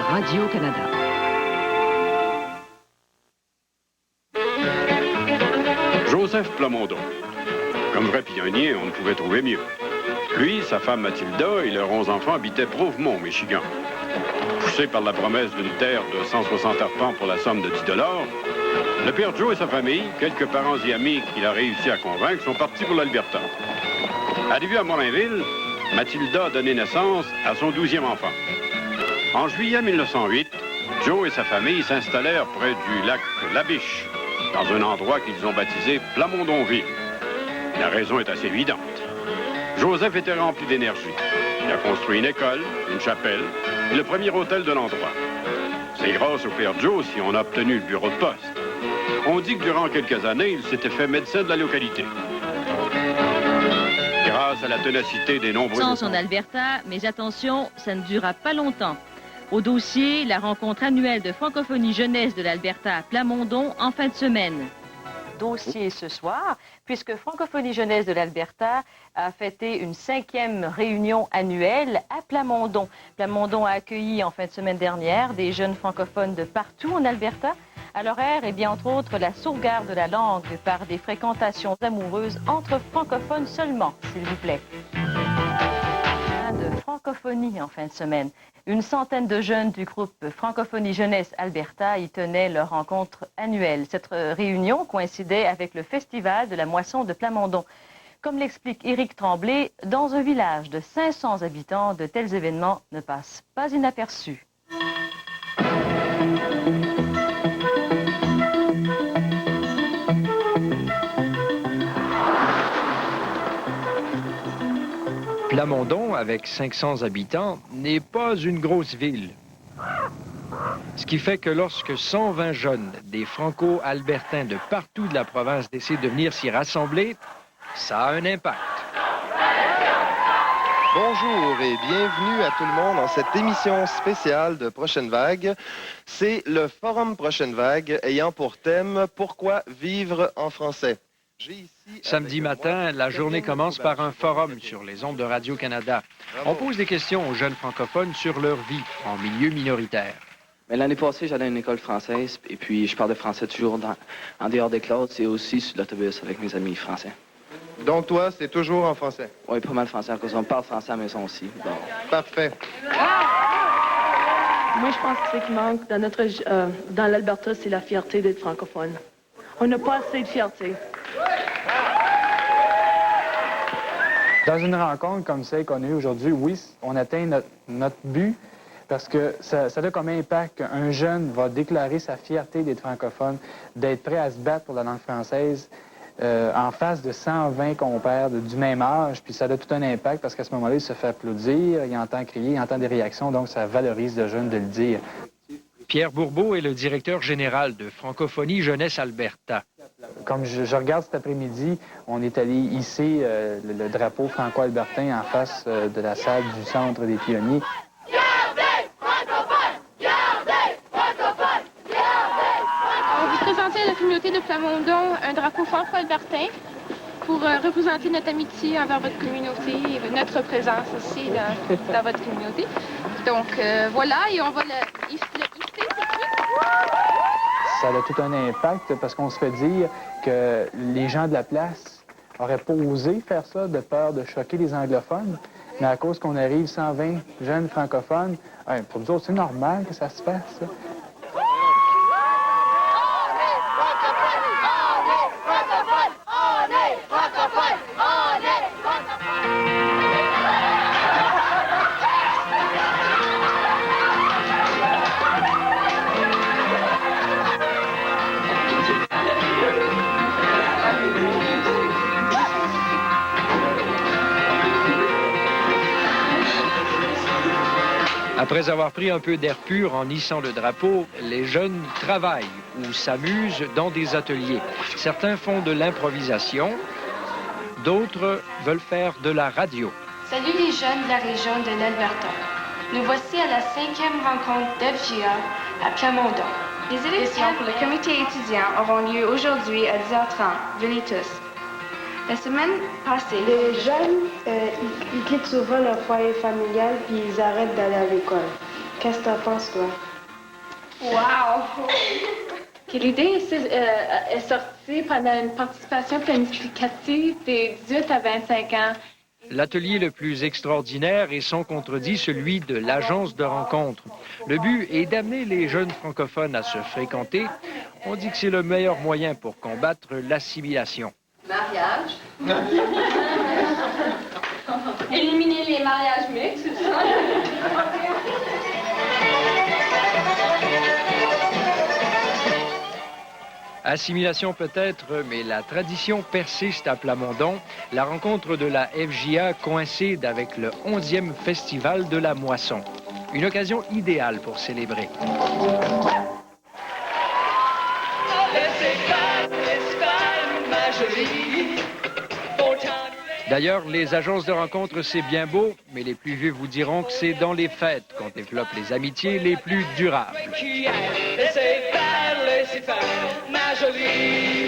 Radio-Canada. Joseph Plamondon. Comme vrai pionnier, on ne pouvait trouver mieux. Lui, sa femme Mathilda et leurs 11 enfants habitaient Prouvemont, Michigan. Poussé par la promesse d'une terre de 160 arpents pour la somme de 10 $, le père Joe et sa famille, quelques parents et amis qu'il a réussi à convaincre, sont partis pour l'Alberta. Arrivé à Morinville, Mathilda a donné naissance à son 12e enfant. En juillet 1908, Joe et sa famille s'installèrent près du lac Labiche, dans un endroit qu'ils ont baptisé Plamondonville. La raison est assez évidente. Joseph était rempli d'énergie. Il a construit une école, une chapelle et le premier hôtel de l'endroit. C'est grâce au père Joe si on a obtenu le bureau de poste. On dit que durant quelques années, il s'était fait médecin de la localité. Grâce à la ténacité des nombreux... En Alberta, mais attention, ça ne durera pas longtemps. Au dossier, la rencontre annuelle de francophonie jeunesse de l'Alberta à Plamondon en fin de semaine. Dossier ce soir, puisque Francophonie jeunesse de l'Alberta a fêté une 5e réunion annuelle à Plamondon. Plamondon a accueilli en fin de semaine dernière des jeunes francophones de partout en Alberta. À l'horaire, et bien entre autres, la sauvegarde de la langue par des fréquentations amoureuses entre francophones seulement, s'il vous plaît. De francophonie en fin de semaine. Une centaine de jeunes du groupe Francophonie Jeunesse Alberta y tenaient leur rencontre annuelle. Cette réunion coïncidait avec le festival de la moisson de Plamondon. Comme l'explique Éric Tremblay, dans un village de 500 habitants, de tels événements ne passent pas inaperçus. Plamondon, avec 500 habitants, n'est pas une grosse ville. Ce qui fait que lorsque 120 jeunes, des Franco-Albertains de partout de la province décident de venir s'y rassembler, ça a un impact. Bonjour et bienvenue à tout le monde dans cette émission spéciale de Prochaine Vague. C'est le Forum Prochaine Vague ayant pour thème « Pourquoi vivre en français ?» Samedi matin, la journée commence par un forum sur les ondes de Radio-Canada. On pose des questions aux jeunes francophones sur leur vie en milieu minoritaire. Mais l'année passée, j'allais à une école française et puis je parlais français toujours en dehors des classes et aussi sur l'autobus avec mes amis français. Donc toi, c'est toujours en français? Oui, pas mal français, parce qu'on parle français à la maison aussi. Bon. Parfait. Moi, je pense que ce qui manque dans l'Alberta, c'est la fierté d'être francophone. On n'a pas assez de fierté. Dans une rencontre comme celle qu'on a eue aujourd'hui, oui, on atteint notre but parce que ça a comme impact qu'un jeune va déclarer sa fierté d'être francophone, d'être prêt à se battre pour la langue française en face de 120 compères du même âge, puis ça a tout un impact parce qu'à ce moment-là, il se fait applaudir, il entend crier, il entend des réactions, donc ça valorise le jeune de le dire. Pierre Bourbeau est le directeur général de Francophonie Jeunesse Alberta. Comme je regarde cet après-midi, on est allé hisser le drapeau franco-albertain en face de la salle du Centre des pionniers. Gardez francophone! Gardez francophone! Gardez francophone! On veut présenter à la communauté de Plamondon un drapeau franco-albertain pour représenter notre amitié envers votre communauté et notre présence aussi dans votre communauté. Donc voilà, et on va le hisser tout de suite. Ça a tout un impact parce qu'on se fait dire que les gens de la place n'auraient pas osé faire ça de peur de choquer les anglophones. Mais à cause qu'on arrive 120 jeunes francophones, pour nous autres, c'est normal que ça se fasse, ça. Après avoir pris un peu d'air pur en hissant le drapeau, les jeunes travaillent ou s'amusent dans des ateliers. Certains font de l'improvisation, d'autres veulent faire de la radio. Salut les jeunes de la région de l'Alberta. Nous voici à la 5e rencontre d'FGA à Plamondon. Les élections pour le comité étudiant auront lieu aujourd'hui à 10h30. Venez tous. La semaine passée, les jeunes, ils quittent souvent leur foyer familial puis ils arrêtent d'aller à l'école. Qu'est-ce que tu en penses, toi? Wow! L'idée est sortie pendant une participation planificative des 18 à 25 ans. L'atelier le plus extraordinaire est sans contredit celui de l'agence de rencontre. Le but est d'amener les jeunes francophones à se fréquenter. On dit que c'est le meilleur moyen pour combattre l'assimilation. Mariage. Éliminer les mariages mixtes, c'est ça? Assimilation peut-être, mais la tradition persiste à Plamondon. La rencontre de la FJA coïncide avec le 11e Festival de la Moisson. Une occasion idéale pour célébrer. D'ailleurs, les agences de rencontre, c'est bien beau, mais les plus vieux vous diront que c'est dans les fêtes qu'on développe les amitiés les plus durables. Ma jolie